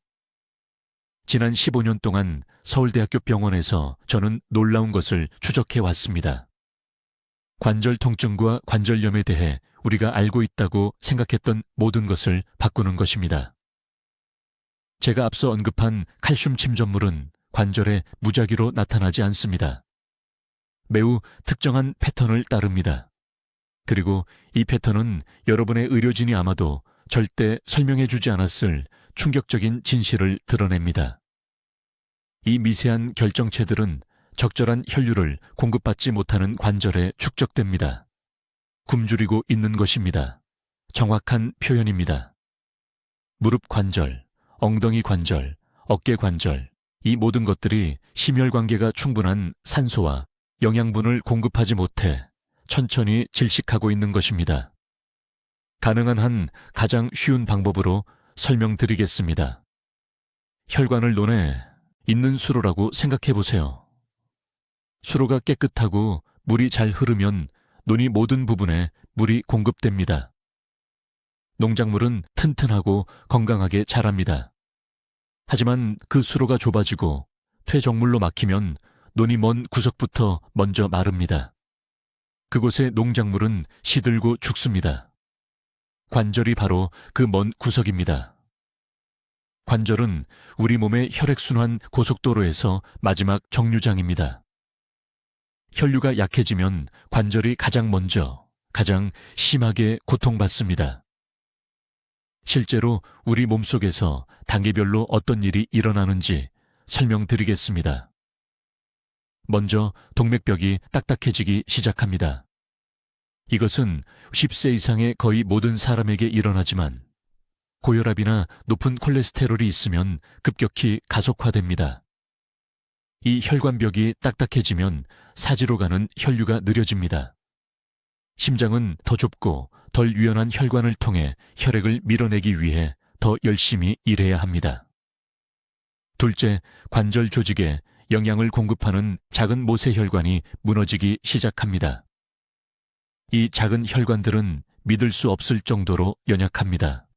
지난 15년 동안 서울대학교 병원에서 저는 놀라운 것을 추적해 왔습니다. 관절 통증과 관절염에 대해 우리가 알고 있다고 생각했던 모든 것을 바꾸는 것입니다. 제가 앞서 언급한 칼슘 침전물은 관절에 무작위로 나타나지 않습니다. 매우 특정한 패턴을 따릅니다. 그리고 이 패턴은 여러분의 의료진이 아마도 절대 설명해 주지 않았을 충격적인 진실을 드러냅니다. 이 미세한 결정체들은 적절한 혈류를 공급받지 못하는 관절에 축적됩니다. 굶주리고 있는 것입니다. 정확한 표현입니다. 무릎 관절, 엉덩이 관절, 어깨 관절, 이 모든 것들이 심혈관계가 충분한 산소와 영양분을 공급하지 못해 천천히 질식하고 있는 것입니다. 가능한 한 가장 쉬운 방법으로 설명드리겠습니다. 혈관을 논해 있는 수로라고 생각해 보세요. 수로가 깨끗하고 물이 잘 흐르면 논이 모든 부분에 물이 공급됩니다. 농작물은 튼튼하고 건강하게 자랍니다. 하지만 그 수로가 좁아지고 퇴적물로 막히면 논이 먼 구석부터 먼저 마릅니다. 그곳의 농작물은 시들고 죽습니다. 관절이 바로 그 먼 구석입니다. 관절은 우리 몸의 혈액순환 고속도로에서 마지막 정류장입니다. 혈류가 약해지면 관절이 가장 먼저, 가장 심하게 고통받습니다. 실제로 우리 몸속에서 단계별로 어떤 일이 일어나는지 설명드리겠습니다. 먼저 동맥벽이 딱딱해지기 시작합니다. 이것은 10세 이상의 거의 모든 사람에게 일어나지만 고혈압이나 높은 콜레스테롤이 있으면 급격히 가속화됩니다. 이 혈관벽이 딱딱해지면 사지로 가는 혈류가 느려집니다. 심장은 더 좁고 덜 유연한 혈관을 통해 혈액을 밀어내기 위해 더 열심히 일해야 합니다. 둘째, 관절 조직에 영양을 공급하는 작은 모세혈관이 무너지기 시작합니다. 이 작은 혈관들은 믿을 수 없을 정도로 연약합니다.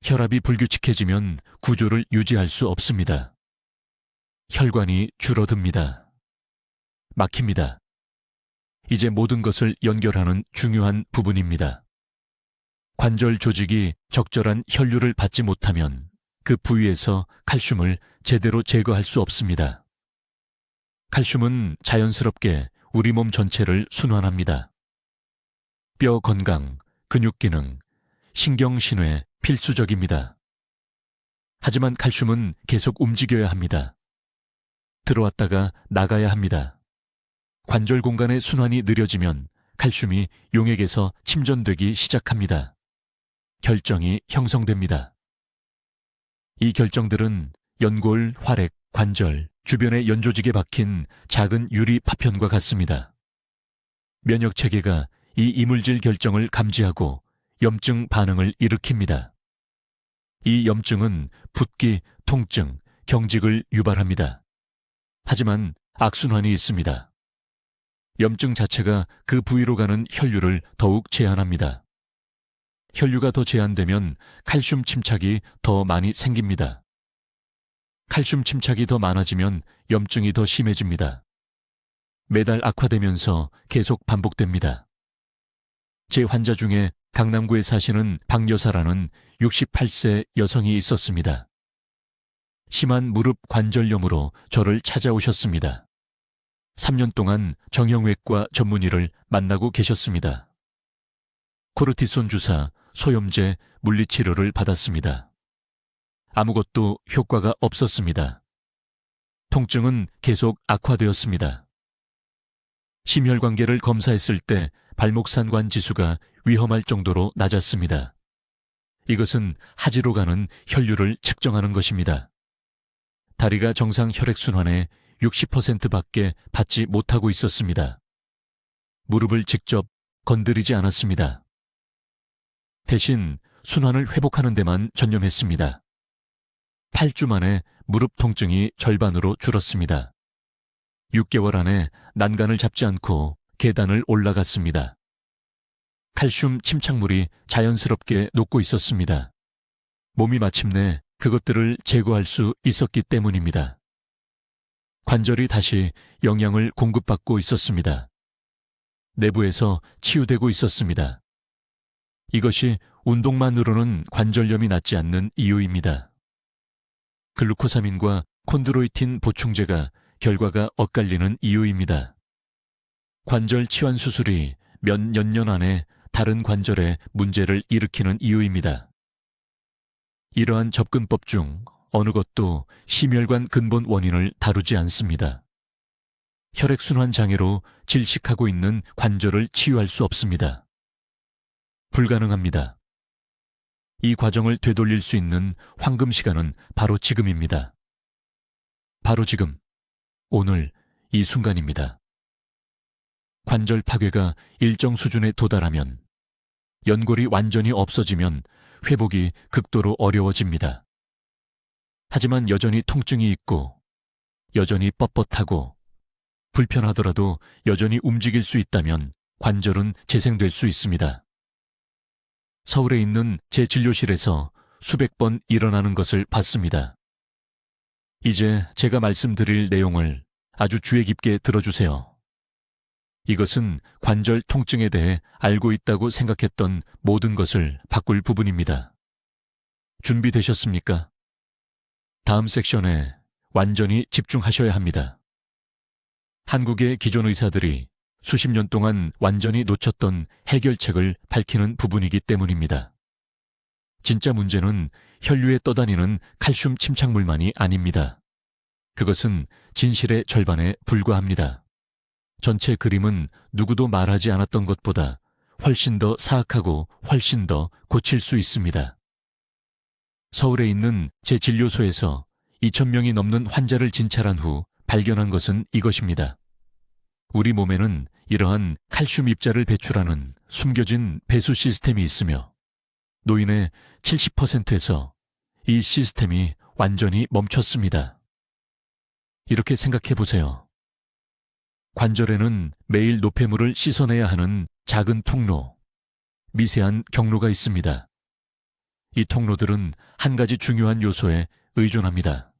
혈압이 불규칙해지면 구조를 유지할 수 없습니다. 혈관이 줄어듭니다. 막힙니다. 이제 모든 것을 연결하는 중요한 부분입니다. 관절 조직이 적절한 혈류를 받지 못하면 그 부위에서 칼슘을 제대로 제거할 수 없습니다. 칼슘은 자연스럽게 우리 몸 전체를 순환합니다. 뼈 건강, 근육 기능, 신경 신뢰에 필수적입니다. 하지만 칼슘은 계속 움직여야 합니다. 들어왔다가 나가야 합니다. 관절 공간의 순환이 느려지면 칼슘이 용액에서 침전되기 시작합니다. 결정이 형성됩니다. 이 결정들은 연골, 활액, 관절, 주변의 연조직에 박힌 작은 유리 파편과 같습니다. 면역체계가 이 이물질 결정을 감지하고 염증 반응을 일으킵니다. 이 염증은 붓기, 통증, 경직을 유발합니다. 하지만 악순환이 있습니다. 염증 자체가 그 부위로 가는 혈류를 더욱 제한합니다. 혈류가 더 제한되면 칼슘 침착이 더 많이 생깁니다. 칼슘 침착이 더 많아지면 염증이 더 심해집니다. 매달 악화되면서 계속 반복됩니다. 제 환자 중에 강남구에 사시는 박 여사라는 68세 여성이 있었습니다. 심한 무릎 관절염으로 저를 찾아오셨습니다. 3년 동안 정형외과 전문의를 만나고 계셨습니다. 코르티손 주사, 소염제, 물리치료를 받았습니다. 아무것도 효과가 없었습니다. 통증은 계속 악화되었습니다. 심혈관계를 검사했을 때 발목산관 지수가 위험할 정도로 낮았습니다. 이것은 하지로 가는 혈류를 측정하는 것입니다. 다리가 정상 혈액순환의 60%밖에 받지 못하고 있었습니다. 무릎을 직접 건드리지 않았습니다. 대신 순환을 회복하는 데만 전념했습니다. 8주 만에 무릎 통증이 절반으로 줄었습니다. 6개월 안에 난간을 잡지 않고 계단을 올라갔습니다. 칼슘 침착물이 자연스럽게 녹고 있었습니다. 몸이 마침내 그것들을 제거할 수 있었기 때문입니다. 관절이 다시 영양을 공급받고 있었습니다. 내부에서 치유되고 있었습니다. 이것이 운동만으로는 관절염이 낫지 않는 이유입니다. 글루코사민과 콘드로이틴 보충제가 결과가 엇갈리는 이유입니다. 관절 치환 수술이 몇 년 안에 다른 관절에 문제를 일으키는 이유입니다. 이러한 접근법 중 어느 것도 심혈관 근본 원인을 다루지 않습니다. 혈액순환 장애로 질식하고 있는 관절을 치유할 수 없습니다. 불가능합니다. 이 과정을 되돌릴 수 있는 황금 시간은 바로 지금입니다. 바로 지금, 오늘 이 순간입니다. 관절 파괴가 일정 수준에 도달하면, 연골이 완전히 없어지면 회복이 극도로 어려워집니다. 하지만 여전히 통증이 있고, 여전히 뻣뻣하고, 불편하더라도 여전히 움직일 수 있다면 관절은 재생될 수 있습니다. 서울에 있는 제 진료실에서 수백 번 일어나는 것을 봤습니다. 이제 제가 말씀드릴 내용을 아주 주의 깊게 들어주세요. 이것은 관절 통증에 대해 알고 있다고 생각했던 모든 것을 바꿀 부분입니다. 준비되셨습니까? 다음 섹션에 완전히 집중하셔야 합니다. 한국의 기존 의사들이 수십 년 동안 완전히 놓쳤던 해결책을 밝히는 부분이기 때문입니다. 진짜 문제는 혈류에 떠다니는 칼슘 침착물만이 아닙니다. 그것은 진실의 절반에 불과합니다. 전체 그림은 누구도 말하지 않았던 것보다 훨씬 더 사악하고 훨씬 더 고칠 수 있습니다. 서울에 있는 제 진료소에서 2,000명이 넘는 환자를 진찰한 후 발견한 것은 이것입니다. 우리 몸에는 이러한 칼슘 입자를 배출하는 숨겨진 배수 시스템이 있으며 노인의 70%에서 이 시스템이 완전히 멈췄습니다. 이렇게 생각해 보세요. 관절에는 매일 노폐물을 씻어내야 하는 작은 통로, 미세한 경로가 있습니다. 이 통로들은 한 가지 중요한 요소에 의존합니다.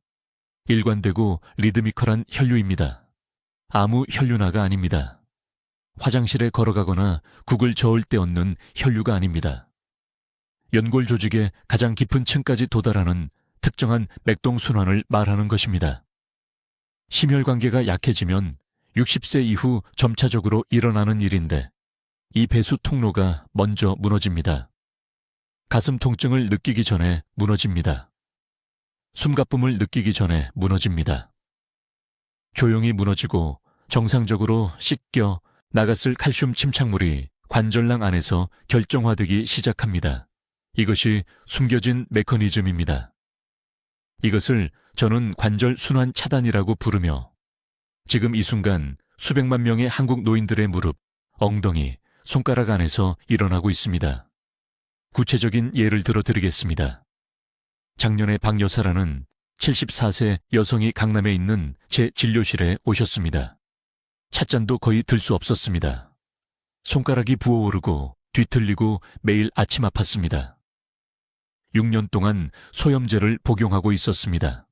일관되고 리드미컬한 혈류입니다. 아무 혈류나가 아닙니다. 화장실에 걸어가거나 국을 저을 때 얻는 혈류가 아닙니다. 연골 조직의 가장 깊은 층까지 도달하는 특정한 맥동순환을 말하는 것입니다. 심혈관계가 약해지면 60세 이후 점차적으로 일어나는 일인데 이 배수 통로가 먼저 무너집니다. 가슴 통증을 느끼기 전에 무너집니다. 숨가쁨을 느끼기 전에 무너집니다. 조용히 무너지고 정상적으로 씻겨 나갔을 칼슘 침착물이 관절낭 안에서 결정화되기 시작합니다. 이것이 숨겨진 메커니즘입니다. 이것을 저는 관절 순환 차단이라고 부르며 지금 이 순간 수백만 명의 한국 노인들의 무릎, 엉덩이, 손가락 안에서 일어나고 있습니다. 구체적인 예를 들어 드리겠습니다. 작년에 박 여사라는 74세 여성이 강남에 있는 제 진료실에 오셨습니다. 찻잔도 거의 들 수 없었습니다. 손가락이 부어오르고 뒤틀리고 매일 아침 아팠습니다. 6년 동안 소염제를 복용하고 있었습니다.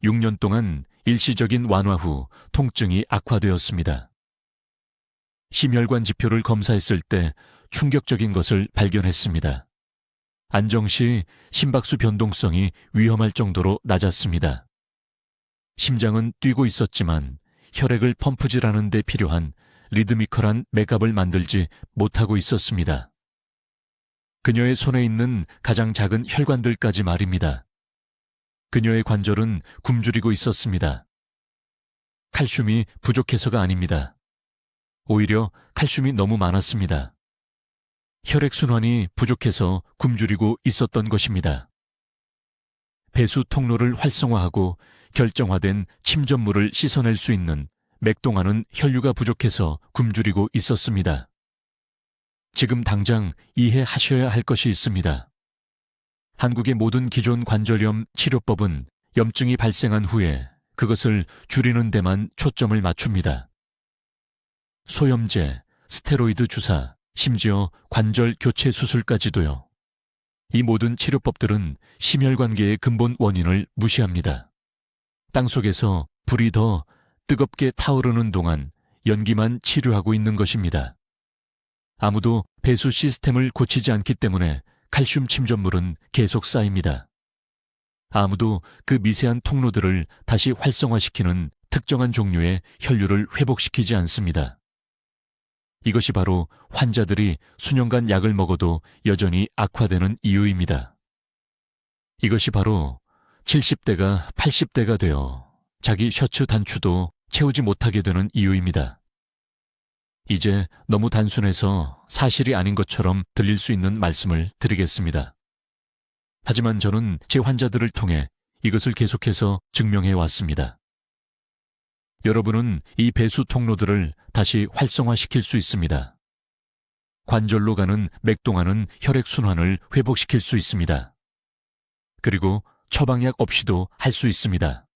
6년 동안 일시적인 완화 후 통증이 악화되었습니다. 심혈관 지표를 검사했을 때 충격적인 것을 발견했습니다. 안정 시 심박수 변동성이 위험할 정도로 낮았습니다. 심장은 뛰고 있었지만 혈액을 펌프질하는 데 필요한 리드미컬한 맥압을 만들지 못하고 있었습니다. 그녀의 손에 있는 가장 작은 혈관들까지 말입니다. 그녀의 관절은 굶주리고 있었습니다. 칼슘이 부족해서가 아닙니다. 오히려 칼슘이 너무 많았습니다. 혈액순환이 부족해서 굶주리고 있었던 것입니다. 배수 통로를 활성화하고 결정화된 침전물을 씻어낼 수 있는 맥동안은 혈류가 부족해서 굶주리고 있었습니다. 지금 당장 이해하셔야 할 것이 있습니다. 한국의 모든 기존 관절염 치료법은 염증이 발생한 후에 그것을 줄이는 데만 초점을 맞춥니다. 소염제, 스테로이드 주사, 심지어 관절 교체 수술까지도요. 이 모든 치료법들은 심혈관계의 근본 원인을 무시합니다. 땅속에서 불이 더 뜨겁게 타오르는 동안 연기만 치료하고 있는 것입니다. 아무도 배수 시스템을 고치지 않기 때문에 칼슘 침전물은 계속 쌓입니다. 아무도 그 미세한 통로들을 다시 활성화시키는 특정한 종류의 혈류를 회복시키지 않습니다. 이것이 바로 환자들이 수년간 약을 먹어도 여전히 악화되는 이유입니다. 이것이 바로 70대가 80대가 되어 자기 셔츠 단추도 채우지 못하게 되는 이유입니다. 이제 너무 단순해서 사실이 아닌 것처럼 들릴 수 있는 말씀을 드리겠습니다. 하지만 저는 제 환자들을 통해 이것을 계속해서 증명해 왔습니다. 여러분은 이 배수 통로들을 다시 활성화시킬 수 있습니다. 관절로 가는 맥동안은 혈액순환을 회복시킬 수 있습니다. 그리고 처방약 없이도 할 수 있습니다.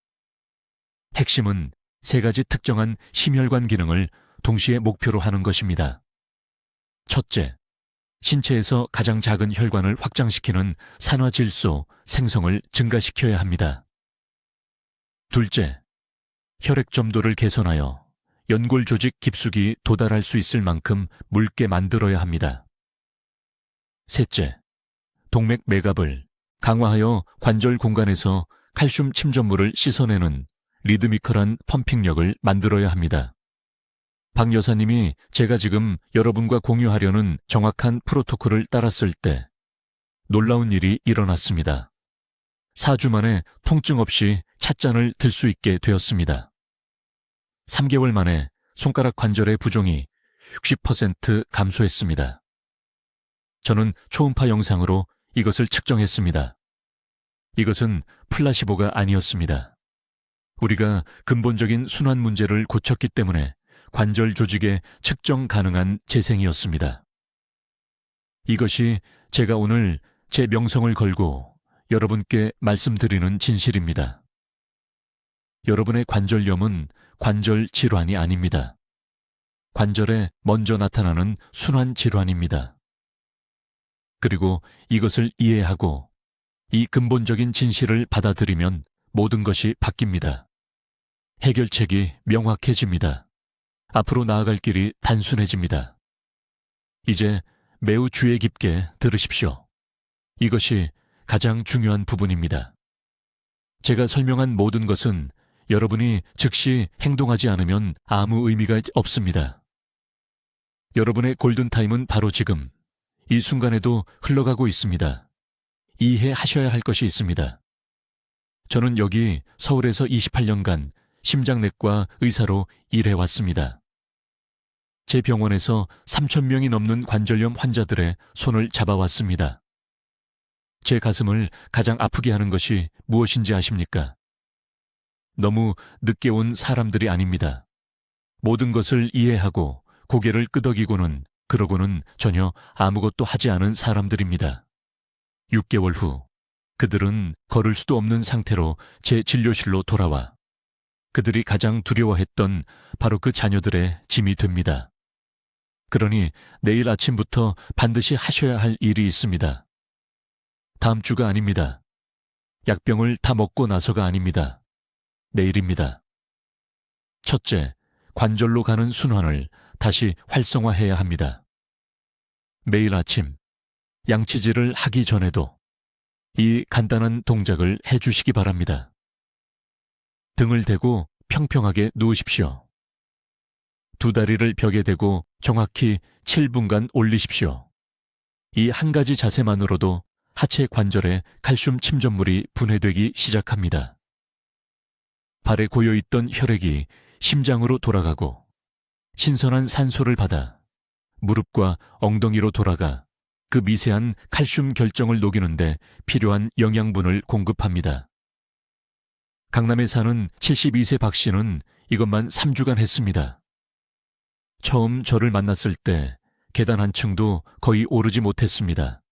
핵심은 세 가지 특정한 심혈관 기능을 동시에 목표로 하는 것입니다. 첫째, 신체에서 가장 작은 혈관을 확장시키는 산화질소 생성을 증가시켜야 합니다. 둘째, 혈액 점도를 개선하여 연골 조직 깊숙이 도달할 수 있을 만큼 묽게 만들어야 합니다. 셋째, 동맥 매갑을 강화하여 관절 공간에서 칼슘 침전물을 씻어내는 리드미컬한 펌핑력을 만들어야 합니다. 박 여사님이 제가 지금 여러분과 공유하려는 정확한 프로토콜을 따랐을 때 놀라운 일이 일어났습니다. 4주 만에 통증 없이 찻잔을 들 수 있게 되었습니다. 3개월 만에 손가락 관절의 부종이 60% 감소했습니다. 저는 초음파 영상으로 이것을 측정했습니다. 이것은 플라시보가 아니었습니다. 우리가 근본적인 순환 문제를 고쳤기 때문에 관절 조직에 측정 가능한 재생이었습니다. 이것이 제가 오늘 제 명성을 걸고 여러분께 말씀드리는 진실입니다. 여러분의 관절염은 관절 질환이 아닙니다. 관절에 먼저 나타나는 순환 질환입니다. 그리고 이것을 이해하고 이 근본적인 진실을 받아들이면 모든 것이 바뀝니다. 해결책이 명확해집니다. 앞으로 나아갈 길이 단순해집니다. 이제 매우 주의 깊게 들으십시오. 이것이 가장 중요한 부분입니다. 제가 설명한 모든 것은 여러분이 즉시 행동하지 않으면 아무 의미가 없습니다. 여러분의 골든타임은 바로 지금, 이 순간에도 흘러가고 있습니다. 이해하셔야 할 것이 있습니다. 저는 여기 서울에서 28년간 심장내과 의사로 일해왔습니다. 제 병원에서 3,000명이 넘는 관절염 환자들의 손을 잡아왔습니다. 제 가슴을 가장 아프게 하는 것이 무엇인지 아십니까? 너무 늦게 온 사람들이 아닙니다. 모든 것을 이해하고 고개를 끄덕이고는 그러고는 전혀 아무것도 하지 않은 사람들입니다. 6개월 후 그들은 걸을 수도 없는 상태로 제 진료실로 돌아와 그들이 가장 두려워했던 바로 그 자녀들의 짐이 됩니다. 그러니 내일 아침부터 반드시 하셔야 할 일이 있습니다. 다음 주가 아닙니다. 약병을 다 먹고 나서가 아닙니다. 내일입니다. 첫째, 관절로 가는 순환을 다시 활성화해야 합니다. 매일 아침 양치질을 하기 전에도 이 간단한 동작을 해주시기 바랍니다. 등을 대고 평평하게 누우십시오. 두 다리를 벽에 대고 정확히 7분간 올리십시오. 이 한 가지 자세만으로도 하체 관절에 칼슘 침전물이 분해되기 시작합니다. 발에 고여있던 혈액이 심장으로 돌아가고 신선한 산소를 받아 무릎과 엉덩이로 돌아가 그 미세한 칼슘 결정을 녹이는데 필요한 영양분을 공급합니다. 강남에 사는 72세 박 씨는 이것만 3주간 했습니다. 처음 저를 만났을 때 계단 한 층도 거의 오르지 못했습니다.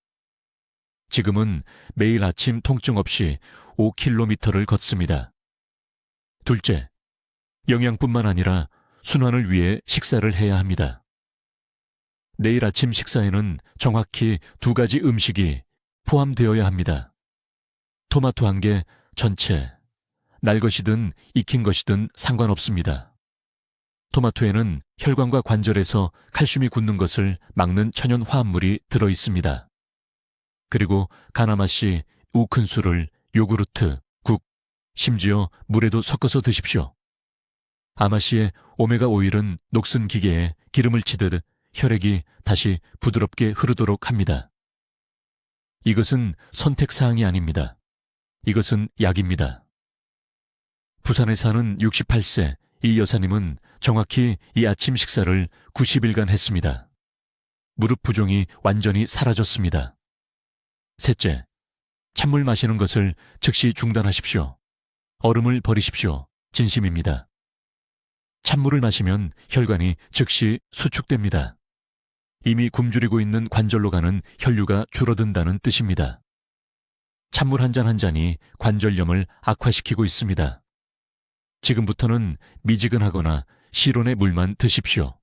지금은 매일 아침 통증 없이 5km를 걷습니다. 둘째, 영양뿐만 아니라 순환을 위해 식사를 해야 합니다. 내일 아침 식사에는 정확히 2가지 음식이 포함되어야 합니다. 토마토 1개 전체, 날 것이든 익힌 것이든 상관없습니다. 토마토에는 혈관과 관절에서 칼슘이 굳는 것을 막는 천연 화합물이 들어 있습니다. 그리고 가나마씨, 우큰술을 요구르트, 국, 심지어 물에도 섞어서 드십시오. 아마씨의 오메가 오일은 녹슨 기계에 기름을 치듯 혈액이 다시 부드럽게 흐르도록 합니다. 이것은 선택사항이 아닙니다. 이것은 약입니다. 부산에 사는 68세 이 여사님은 정확히 이 아침 식사를 90일간 했습니다. 무릎 부종이 완전히 사라졌습니다. 셋째, 찬물 마시는 것을 즉시 중단하십시오. 얼음을 버리십시오. 진심입니다. 찬물을 마시면 혈관이 즉시 수축됩니다. 이미 굶주리고 있는 관절로 가는 혈류가 줄어든다는 뜻입니다. 찬물 한 잔 한 잔이 관절염을 악화시키고 있습니다. 지금부터는 미지근하거나 실온의 물만 드십시오.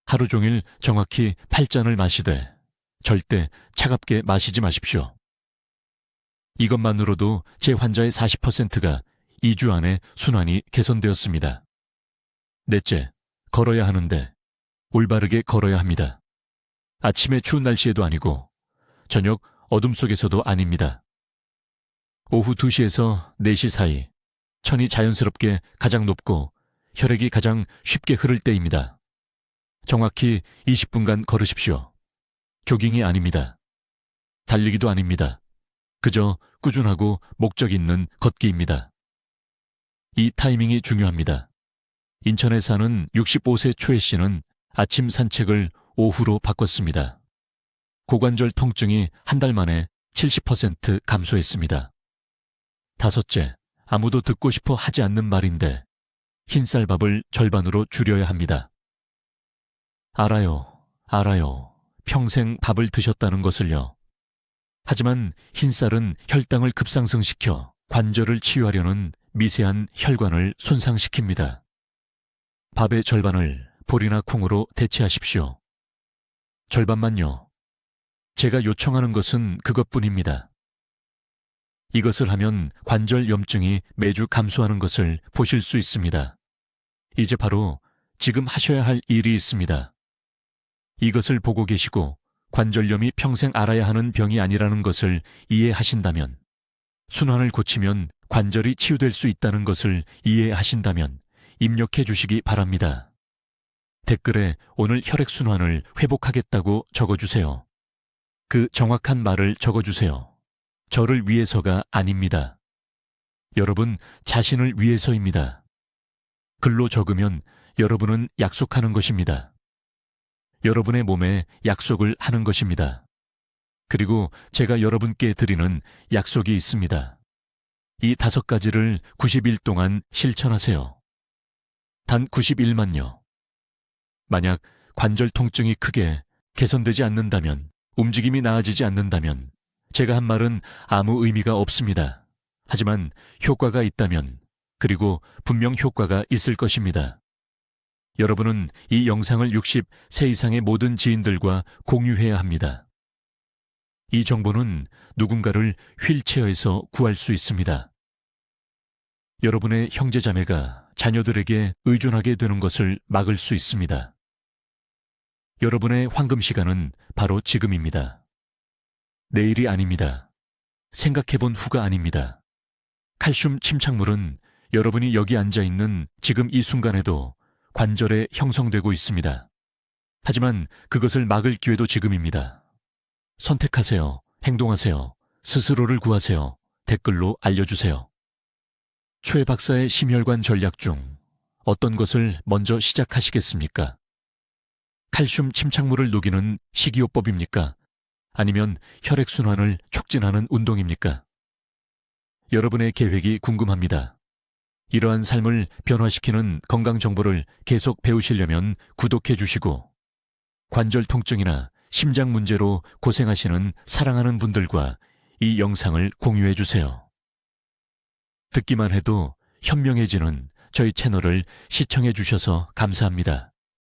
하루 종일 정확히 8잔을 마시되 절대 차갑게 마시지 마십시오. 이것만으로도 제 환자의 40%가 2주 안에 순환이 개선되었습니다. 넷째, 걸어야 하는데 올바르게 걸어야 합니다. 아침에 추운 날씨에도 아니고 저녁 어둠 속에서도 아닙니다. 오후 2시에서 4시 사이 천이 자연스럽게 가장 높고 혈액이 가장 쉽게 흐를 때입니다. 정확히 20분간 걸으십시오. 조깅이 아닙니다. 달리기도 아닙니다. 그저 꾸준하고 목적 있는 걷기입니다. 이 타이밍이 중요합니다. 인천에 사는 65세 초혜 씨는 아침 산책을 오후로 바꿨습니다. 고관절 통증이 한 달 만에 70% 감소했습니다. 다섯째, 아무도 듣고 싶어 하지 않는 말인데 흰쌀밥을 절반으로 줄여야 합니다. 알아요. 평생 밥을 드셨다는 것을요. 하지만 흰쌀은 혈당을 급상승시켜 관절을 치유하려는 미세한 혈관을 손상시킵니다. 밥의 절반을 보리나 콩으로 대체하십시오. 절반만요. 제가 요청하는 것은 그것뿐입니다. 이것을 하면 관절 염증이 매주 감소하는 것을 보실 수 있습니다. 이제 바로 지금 하셔야 할 일이 있습니다. 이것을 보고 계시고 관절염이 평생 앓아야 하는 병이 아니라는 것을 이해하신다면, 순환을 고치면 관절이 치유될 수 있다는 것을 이해하신다면 입력해 주시기 바랍니다. 댓글에 오늘 혈액순환을 회복하겠다고 적어주세요. 그 정확한 말을 적어주세요. 저를 위해서가 아닙니다. 여러분 자신을 위해서입니다. 글로 적으면 여러분은 약속하는 것입니다. 여러분의 몸에 약속을 하는 것입니다. 그리고 제가 여러분께 드리는 약속이 있습니다. 이 5가지를 90일 동안 실천하세요. 단 90일만요. 만약 관절 통증이 크게 개선되지 않는다면, 움직임이 나아지지 않는다면 제가 한 말은 아무 의미가 없습니다. 하지만 효과가 있다면, 그리고 분명 효과가 있을 것입니다. 여러분은 이 영상을 60세 이상의 모든 지인들과 공유해야 합니다. 이 정보는 누군가를 휠체어에서 구할 수 있습니다. 여러분의 형제자매가 자녀들에게 의존하게 되는 것을 막을 수 있습니다. 여러분의 황금 시간은 바로 지금입니다. 내일이 아닙니다. 생각해본 후가 아닙니다. 칼슘 침착물은 여러분이 여기 앉아있는 지금 이 순간에도 관절에 형성되고 있습니다. 하지만 그것을 막을 기회도 지금입니다. 선택하세요. 행동하세요. 스스로를 구하세요. 댓글로 알려주세요. 최 박사의 심혈관 전략 중 어떤 것을 먼저 시작하시겠습니까? 칼슘 침착물을 녹이는 식이요법입니까? 아니면 혈액순환을 촉진하는 운동입니까? 여러분의 계획이 궁금합니다. 이러한 삶을 변화시키는 건강 정보를 계속 배우시려면 구독해 주시고, 관절 통증이나 심장 문제로 고생하시는 사랑하는 분들과 이 영상을 공유해 주세요. 듣기만 해도 현명해지는 저희 채널을 시청해 주셔서 감사합니다.